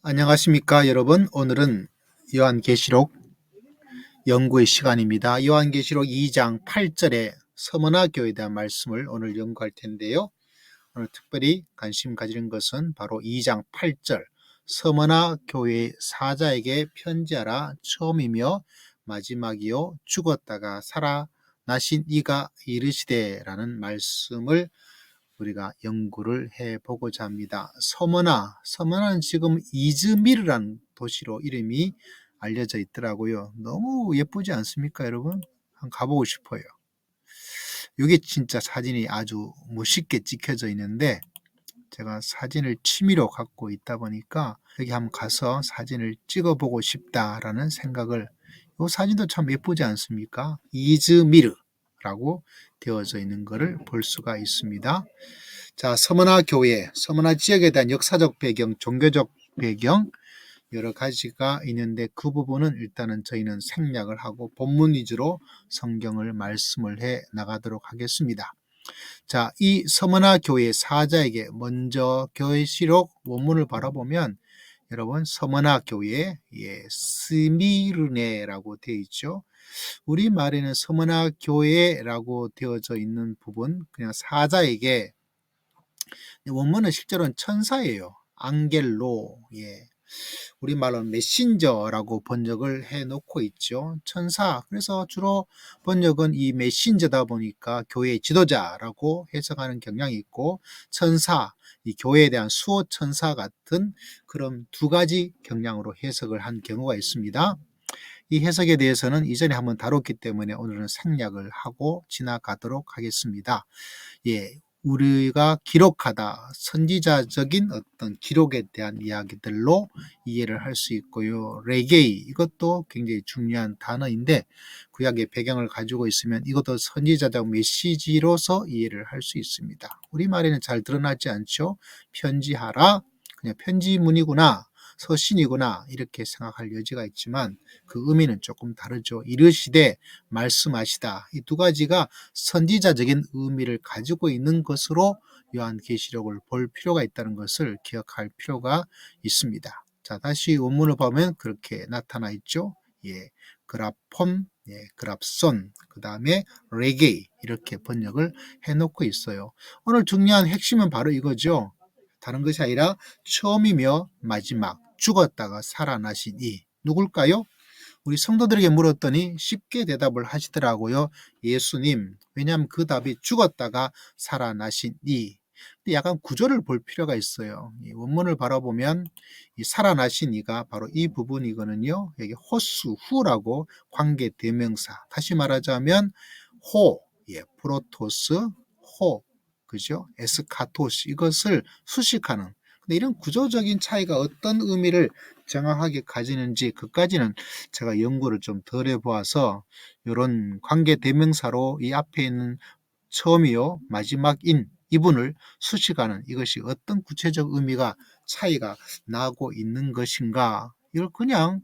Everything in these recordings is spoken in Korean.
안녕하십니까 여러분. 오늘은 요한계시록 연구의 시간입니다. 요한계시록 2장 8절에 서머나 교회에 대한 말씀을 오늘 연구할 텐데요. 오늘 특별히 관심 가지는 것은 바로 2장 8절 서머나 교회 사자에게 편지하라. 처음이며 마지막이요 죽었다가 살아나신 이가 이르시되 라는 말씀을 우리가 연구를 해보고자 합니다. 서머나는 지금 이즈미르라는 도시로 이름이 알려져 있더라고요. 너무 예쁘지 않습니까 여러분? 한번 가보고 싶어요. 이게 진짜 사진이 아주 멋있게 찍혀져 있는데 제가 사진을 취미로 갖고 있다 보니까 여기 한번 가서 사진을 찍어보고 싶다라는 생각을, 이 사진도 참 예쁘지 않습니까? 이즈미르라고 되어져 있는 것을 볼 수가 있습니다. 자, 서머나 교회, 서머나 지역에 대한 역사적 배경, 종교적 배경 여러 가지가 있는데 그 부분은 일단은 저희는 생략을 하고 본문 위주로 성경을 말씀을 해 나가도록 하겠습니다. 자, 이 서머나 교회 사자에게 먼저 계시록 원문을 바라보면 여러분 서머나 교회 스미르네라고 되어 있죠. 우리말에는 서머나 교회라고 되어져 있는 부분, 그냥 사자에게, 원문은 실제로는 천사예요. 앙겔로, 우리말로는 메신저라고 번역을 해놓고 있죠. 천사. 그래서 주로 번역은 이 메신저다 보니까 교회의 지도자라고 해석하는 경향이 있고, 천사, 이 교회에 대한 수호 천사 같은 그런 두 가지 경향으로 해석을 한 경우가 있습니다. 이 해석에 대해서는 이전에 한번 다뤘기 때문에 오늘은 생략을 하고 지나가도록 하겠습니다. 우리가 기록하다, 선지자적인 어떤 기록에 대한 이야기들로 이해를 할 수 있고요. 레게이, 이것도 굉장히 중요한 단어인데 구약의 배경을 가지고 있으면 이것도 선지자적 메시지로서 이해를 할 수 있습니다. 우리말에는 잘 드러나지 않죠. 편지하라, 그냥 편지문이구나, 서신이구나 이렇게 생각할 여지가 있지만 그 의미는 조금 다르죠. 이르시되, 말씀하시다, 이 두 가지가 선지자적인 의미를 가지고 있는 것으로 요한계시록을 볼 필요가 있다는 것을 기억할 필요가 있습니다. 자, 다시 원문을 보면 그렇게 나타나 있죠. 그라폰, 그랍손, 그 다음에 레게이 이렇게 번역을 해놓고 있어요. 오늘 중요한 핵심은 바로 이거죠. 다른 것이 아니라 처음이며 마지막, 죽었다가 살아나신 이 누굴까요? 우리 성도들에게 물었더니 쉽게 대답을 하시더라고요. 예수님. 왜냐하면 그 답이 죽었다가 살아나신 이. 약간 구조를 볼 필요가 있어요. 이 원문을 바라보면 이 살아나신 이가 바로 이 부분이거든요. 여기 호수, 후라고 관계 대명사. 다시 말하자면 호, 프로토스, 호, 그죠? 에스카토스, 이것을 수식하는. 근데 이런 구조적인 차이가 어떤 의미를 정확하게 가지는지 그까지는 제가 연구를 좀 덜 해보아서 이런 관계 대명사로 이 앞에 있는 처음이요 마지막인 이분을 수식하는 이것이 어떤 구체적 의미가 차이가 나고 있는 것인가, 이걸 그냥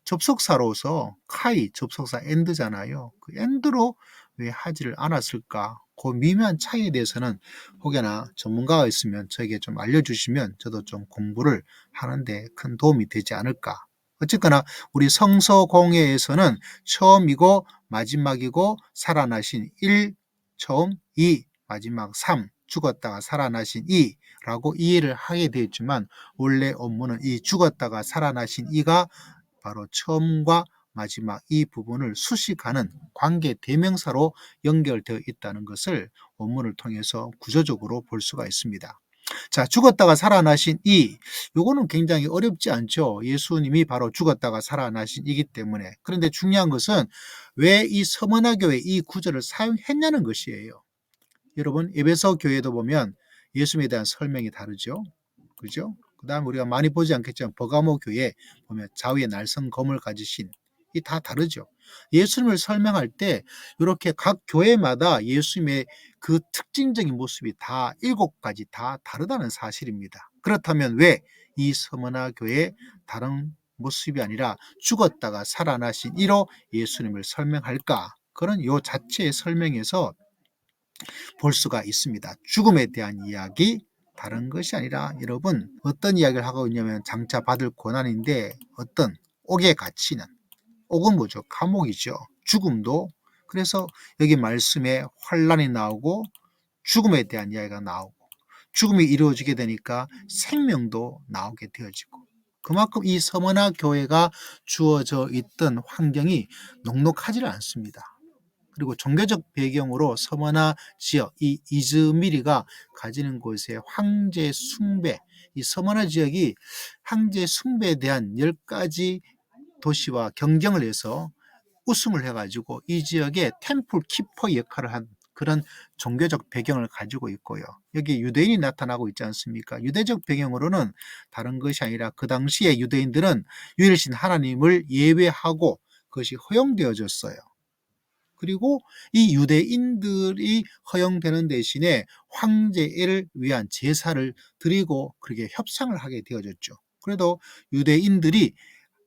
접속사로서 카이, 접속사 엔드잖아요. 그 엔드로 왜 하지를 않았을까? 그 미묘한 차이에 대해서는 혹여나 전문가가 있으면 저에게 좀 알려주시면 저도 좀 공부를 하는데 큰 도움이 되지 않을까. 어쨌거나 우리 성서공예에서는 처음이고 마지막이고 살아나신 1, 처음, 2, 마지막 3, 죽었다가 살아나신 2 라고 이해를 하게 되었지만 원래 원문은 이 죽었다가 살아나신 이가 바로 처음과 마지막 이 부분을 수식하는 관계 대명사로 연결되어 있다는 것을 원문을 통해서 구조적으로 볼 수가 있습니다. 자, 죽었다가 살아나신 이, 요거는 굉장히 어렵지 않죠. 예수님이 바로 죽었다가 살아나신 이기 때문에. 그런데 중요한 것은 왜 이 서머나 교회 이 구절을 사용했냐는 것이에요. 여러분, 에베소 교회도 보면 예수님에 대한 설명이 다르죠. 그죠? 그 다음에 우리가 많이 보지 않겠지만 버가모 교회 보면 좌우에 날선 검을 가지신, 이 다 다르죠. 예수님을 설명할 때 이렇게 각 교회마다 예수님의 그 특징적인 모습이 다 7가지 다 다르다는 사실입니다. 그렇다면 왜 이 서머나 교회의 다른 모습이 아니라 죽었다가 살아나신 이로 예수님을 설명할까? 그런 요 자체의 설명에서 볼 수가 있습니다. 죽음에 대한 이야기, 다른 것이 아니라 여러분 어떤 이야기를 하고 있냐면 장차 받을 고난인데 어떤 옥의 가치는 옥은 뭐죠? 감옥이죠. 죽음도 그래서 여기 말씀에 환란이 나오고 죽음에 대한 이야기가 나오고 죽음이 이루어지게 되니까 생명도 나오게 되어지고 그만큼 이 서머나 교회가 주어져 있던 환경이 녹록하지를 않습니다. 그리고 종교적 배경으로 서머나 지역, 이 이즈미리가 가지는 곳의 황제 숭배, 이 서머나 지역이 황제 숭배에 대한 10가지 도시와 경쟁을 해서 우승을 해가지고 이 지역의 템플 키퍼 역할을 한 그런 종교적 배경을 가지고 있고요. 여기 유대인이 나타나고 있지 않습니까? 유대적 배경으로는 다른 것이 아니라 그 당시에 유대인들은 유일신 하나님을 예배하고 그것이 허용되어졌어요. 그리고 이 유대인들이 허용되는 대신에 황제를 위한 제사를 드리고 그렇게 협상을 하게 되어졌죠. 그래도 유대인들이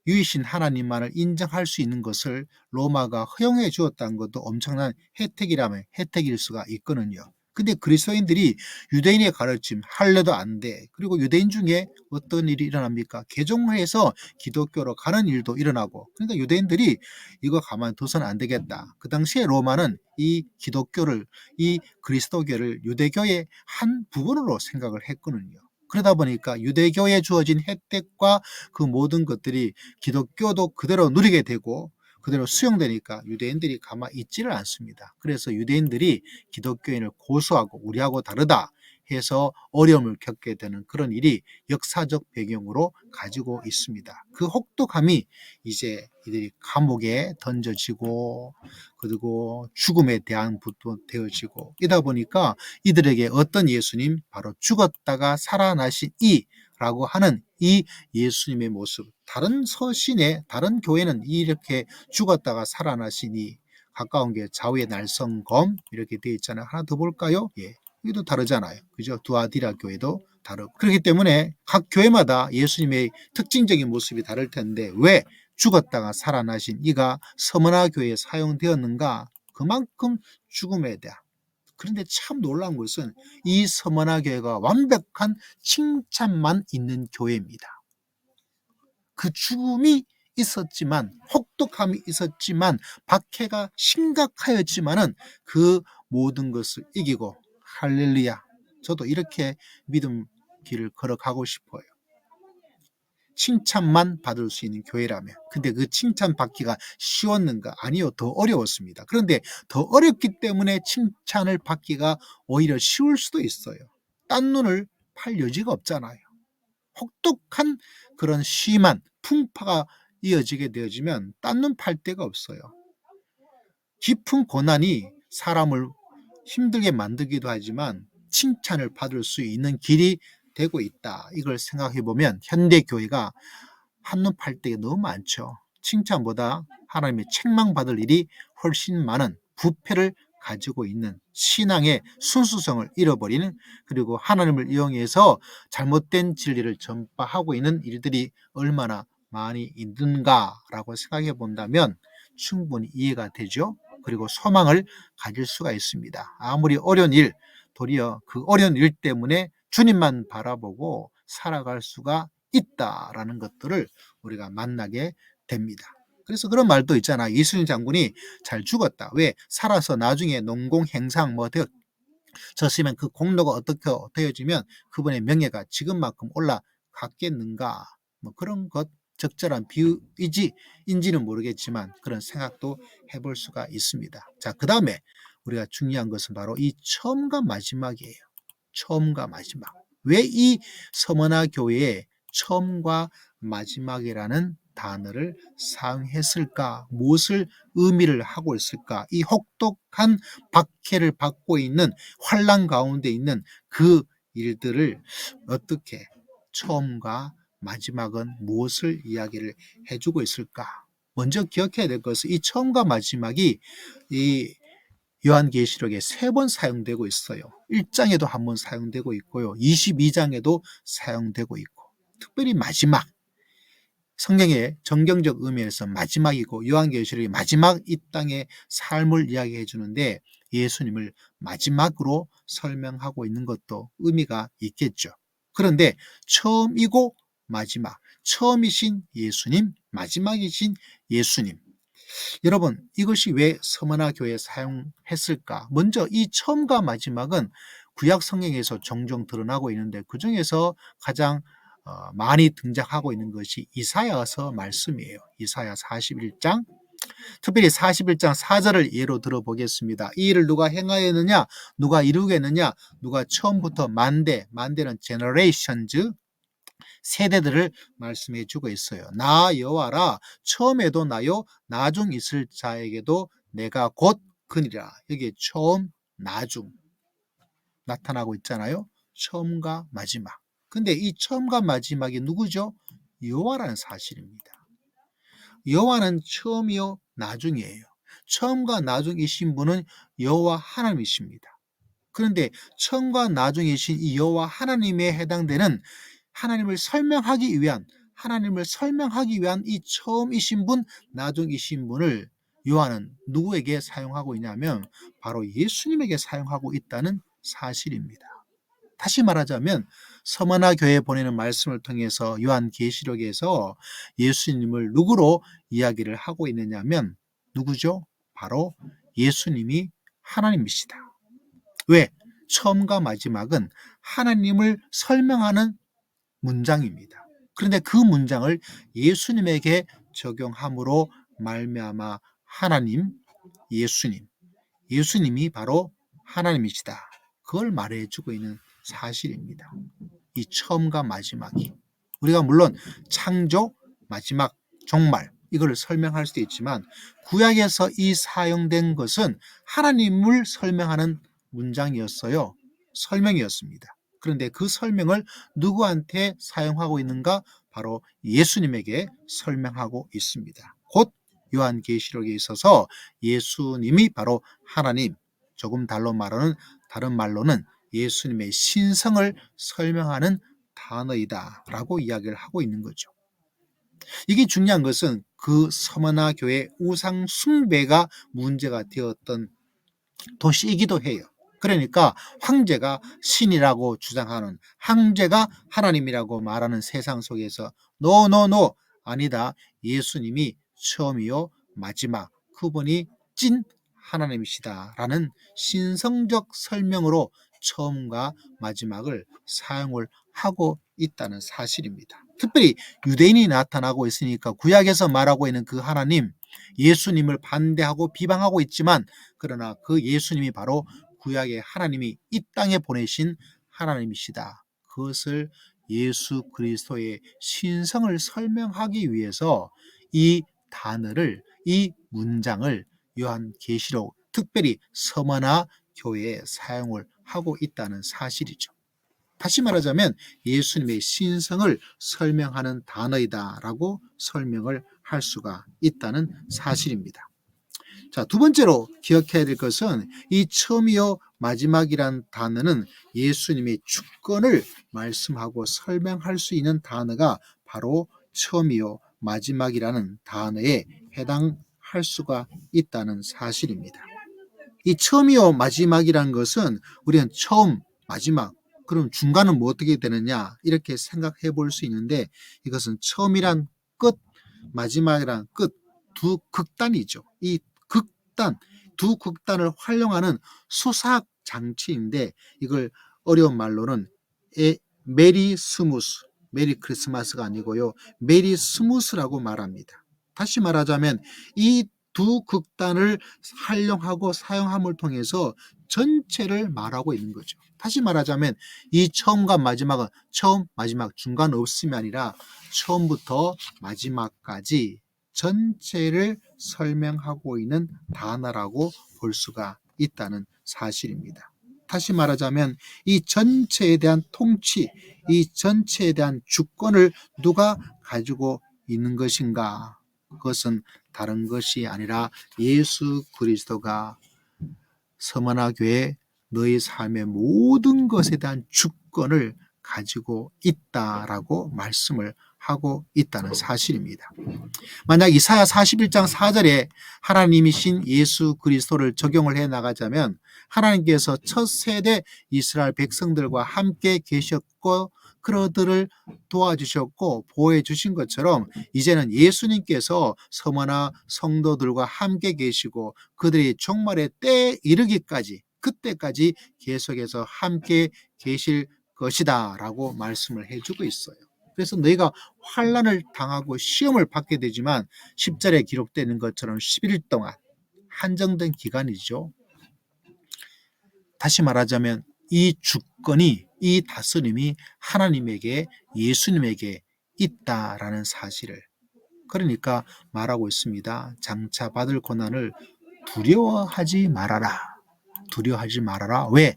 유이신 하나님만을 인정할 수 있는 것을 로마가 허용해 주었다는 것도 엄청난 혜택이라면 혜택일 수가 있거든요. 근데 그리스도인들이 유대인의 가르침 할래도 안 돼. 그리고 유대인 중에 어떤 일이 일어납니까? 개종해서 기독교로 가는 일도 일어나고. 그러니까 유대인들이 이거 가만 둬서는 안 되겠다. 그 당시에 로마는 이 기독교를, 이 그리스도교를 유대교의 한 부분으로 생각을 했거든요. 그러다 보니까 유대교에 주어진 혜택과 그 모든 것들이 기독교도 그대로 누리게 되고 그대로 수용되니까 유대인들이 가만히 있지를 않습니다. 그래서 유대인들이 기독교인을 고소하고 우리하고 다르다 해서 어려움을 겪게 되는 그런 일이 역사적 배경으로 가지고 있습니다. 그 혹독함이 이제 이들이 감옥에 던져지고 그리고 죽음에 대한 부도 되어지고 이다 보니까 이들에게 어떤 예수님 바로 죽었다가 살아나신 이라고 하는 이 예수님의 모습 다른 서신에 다른 교회는 이렇게 죽었다가 살아나시니 가까운 게 좌우의 날성검 이렇게 되어 있잖아요. 하나 더 볼까요? 예. 여기도 다르잖아요. 그죠? 두아디라 교회도 다르고. 그렇기 때문에 각 교회마다 예수님의 특징적인 모습이 다를 텐데 왜 죽었다가 살아나신 이가 서머나 교회에 사용되었는가? 그만큼 죽음에 대한. 그런데 참 놀라운 것은 이 서머나 교회가 완벽한 칭찬만 있는 교회입니다. 그 죽음이 있었지만 혹독함이 있었지만 박해가 심각하였지만은 그 모든 것을 이기고 할렐루야. 저도 이렇게 믿음 길을 걸어가고 싶어요. 칭찬만 받을 수 있는 교회라면. 근데 그 칭찬 받기가 쉬웠는가? 아니요. 더 어려웠습니다. 그런데 더 어렵기 때문에 칭찬을 받기가 오히려 쉬울 수도 있어요. 딴 눈을 팔 여지가 없잖아요. 혹독한 그런 심한 풍파가 이어지게 되어지면 딴 눈 팔 데가 없어요. 깊은 고난이 사람을 힘들게 만들기도 하지만 칭찬을 받을 수 있는 길이 되고 있다. 이걸 생각해 보면 현대 교회가 한눈 팔 데가 너무 많죠. 칭찬보다 하나님의 책망받을 일이 훨씬 많은 부패를 가지고 있는 신앙의 순수성을 잃어버리는 그리고 하나님을 이용해서 잘못된 진리를 전파하고 있는 일들이 얼마나 많이 있는가라고 생각해 본다면 충분히 이해가 되죠. 그리고 소망을 가질 수가 있습니다. 아무리 어려운 일, 도리어 그 어려운 일 때문에 주님만 바라보고 살아갈 수가 있다라는 것들을 우리가 만나게 됩니다. 그래서 그런 말도 있잖아. 이순신 장군이 잘 죽었다. 왜? 살아서 나중에 농공 행상 뭐 되어졌으면 그 공로가 어떻게 되어지면 그분의 명예가 지금만큼 올라갔겠는가? 뭐 그런 것 적절한 비유인지는 모르겠지만 그런 생각도 해볼 수가 있습니다. 자, 그 다음에 우리가 중요한 것은 바로 이 처음과 마지막이에요. 처음과 마지막. 왜 이 서머나 교회에 처음과 마지막이라는 단어를 사용했을까? 무엇을 의미를 하고 있을까? 이 혹독한 박해를 받고 있는 환난 가운데 있는 그 일들을 어떻게 처음과 마지막은 무엇을 이야기를 해주고 있을까? 먼저 기억해야 될 것은 이 처음과 마지막이 이 요한계시록에 3번 사용되고 있어요. 1장에도 한 번 사용되고 있고요. 22장에도 사용되고 있고 특별히 마지막 성경의 정경적 의미에서 마지막이고 요한계시록이 마지막 이 땅의 삶을 이야기해 주는데 예수님을 마지막으로 설명하고 있는 것도 의미가 있겠죠. 그런데 처음이고 마지막, 처음이신 예수님, 마지막이신 예수님. 여러분, 이것이 왜 서머나 교회에 사용했을까? 먼저 이 처음과 마지막은 구약 성경에서 종종 드러나고 있는데 그 중에서 가장 많이 등장하고 있는 것이 이사야서 말씀이에요. 이사야 41장, 특별히 41장 4절을 예로 들어보겠습니다. 이 일을 누가 행하였느냐? 누가 이루겠느냐? 누가 처음부터 만대는 generations, 세대들을 말씀해 주고 있어요. 나 여호와라, 처음에도 나요, 나중 있을 자에게도 내가 곧 그니라. 여기에 처음, 나중 나타나고 있잖아요. 처음과 마지막. 근데 이 처음과 마지막이 누구죠? 여호와라는 사실입니다. 여호와는 처음이요 나중이에요. 처음과 나중이신 분은 여호와 하나님이십니다. 그런데 처음과 나중이신 이 여호와 하나님에 해당되는 하나님을 설명하기 위한 이 처음이신 분, 나중이신 분을 요한은 누구에게 사용하고 있냐면 바로 예수님에게 사용하고 있다는 사실입니다. 다시 말하자면 서머나 교회에 보내는 말씀을 통해서 요한계시록에서 예수님을 누구로 이야기를 하고 있느냐면 누구죠? 바로 예수님이 하나님이시다. 왜? 처음과 마지막은 하나님을 설명하는 문장입니다. 그런데 그 문장을 예수님에게 적용함으로 말미암아 하나님, 예수님이 바로 하나님이시다. 그걸 말해주고 있는 사실입니다. 이 처음과 마지막이. 우리가 물론 창조, 마지막, 종말 이걸 설명할 수도 있지만 구약에서 이 사용된 것은 하나님을 설명하는 문장이었어요. 설명이었습니다. 그런데 그 설명을 누구한테 사용하고 있는가? 바로 예수님에게 설명하고 있습니다. 곧 요한계시록에 있어서 예수님이 바로 하나님, 조금 다른 말로는 예수님의 신성을 설명하는 단어이다 라고 이야기를 하고 있는 거죠. 이게 중요한 것은 그 서머나 교회 우상 숭배가 문제가 되었던 도시이기도 해요. 그러니까 황제가 신이라고 주장하는, 황제가 하나님이라고 말하는 세상 속에서 노 아니다. 예수님이 처음이요 마지막, 그분이 찐 하나님이시다라는 신성적 설명으로 처음과 마지막을 사용을 하고 있다는 사실입니다. 특별히 유대인이 나타나고 있으니까 구약에서 말하고 있는 그 하나님, 예수님을 반대하고 비방하고 있지만 그러나 그 예수님이 바로 구약의 하나님이 이 땅에 보내신 하나님이시다. 그것을 예수 그리스도의 신성을 설명하기 위해서 이 단어를, 이 문장을 요한계시록, 특별히 서머나 교회에 사용을 하고 있다는 사실이죠. 다시 말하자면 예수님의 신성을 설명하는 단어이다라고 설명을 할 수가 있다는 사실입니다. 자, 두 번째로 기억해야 될 것은 이 처음이요 마지막이란 단어는 예수님의 주권을 말씀하고 설명할 수 있는 단어가 바로 처음이요 마지막이라는 단어에 해당할 수가 있다는 사실입니다. 이 처음이요 마지막이라는 것은 우리는 처음, 마지막, 그럼 중간은 뭐 어떻게 되느냐 이렇게 생각해 볼 수 있는데 이것은 처음이란 끝, 마지막이란 끝, 두 극단이죠. 이 두 극단을 활용하는 수사학 장치인데 이걸 어려운 말로는 메리 스무스, 메리 크리스마스가 아니고요. 메리 스무스라고 말합니다. 다시 말하자면 이 두 극단을 활용하고 사용함을 통해서 전체를 말하고 있는 거죠. 다시 말하자면 이 처음과 마지막은 처음, 마지막, 중간 없음이 아니라 처음부터 마지막까지 전체를 설명하고 있는 단어라고 볼 수가 있다는 사실입니다. 다시 말하자면 이 전체에 대한 통치, 이 전체에 대한 주권을 누가 가지고 있는 것인가? 그것은 다른 것이 아니라 예수 그리스도가 서머나 교회 너희 삶의 모든 것에 대한 주권을 가지고 있다라고 말씀을 하고 있다는 사실입니다. 만약 이사야 41장 4절에 하나님이신 예수 그리스도를 적용을 해 나가자면 하나님께서 첫 세대 이스라엘 백성들과 함께 계셨고 그들을 도와주셨고 보호해 주신 것처럼 이제는 예수님께서 서머나 성도들과 함께 계시고 그들이 종말의 때에 이르기까지 그때까지 계속해서 함께 계실 것이다 라고 말씀을 해주고 있어요. 그래서 너희가 환난을 당하고 시험을 받게 되지만 10절에 기록되는 것처럼 11일 동안 한정된 기간이죠. 다시 말하자면 이 주권이 이 다스림이 하나님에게 예수님에게 있다라는 사실을 그러니까 말하고 있습니다. 장차 받을 고난을 두려워하지 말아라. 두려워하지 말아라. 왜?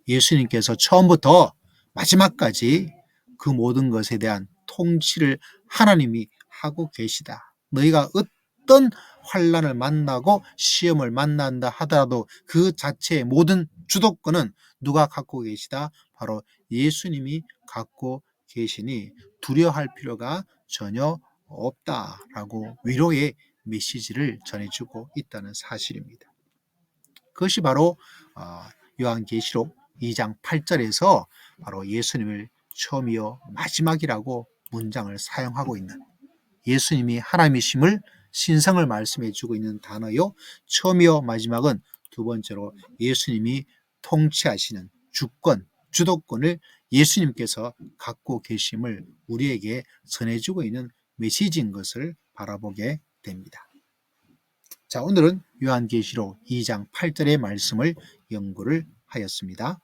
예수님께서 처음부터 마지막까지 그 모든 것에 대한 통치를 하나님이 하고 계시다. 너희가 어떤 환난을 만나고 시험을 만난다 하더라도 그 자체의 모든 주도권은 누가 갖고 계시다? 바로 예수님이 갖고 계시니 두려워할 필요가 전혀 없다라고 위로의 메시지를 전해주고 있다는 사실입니다. 그것이 바로 요한계시록 2장 8절에서 바로 예수님을 처음이요 마지막이라고 문장을 사용하고 있는 예수님이 하나님이심을 신성을 말씀해 주고 있는 단어요. 처음이요 마지막은 두 번째로 예수님이 통치하시는 주권, 주도권을 예수님께서 갖고 계심을 우리에게 전해주고 있는 메시지인 것을 바라보게 됩니다. 자, 오늘은 요한계시록 2장 8절의 말씀을 연구를 하였습니다.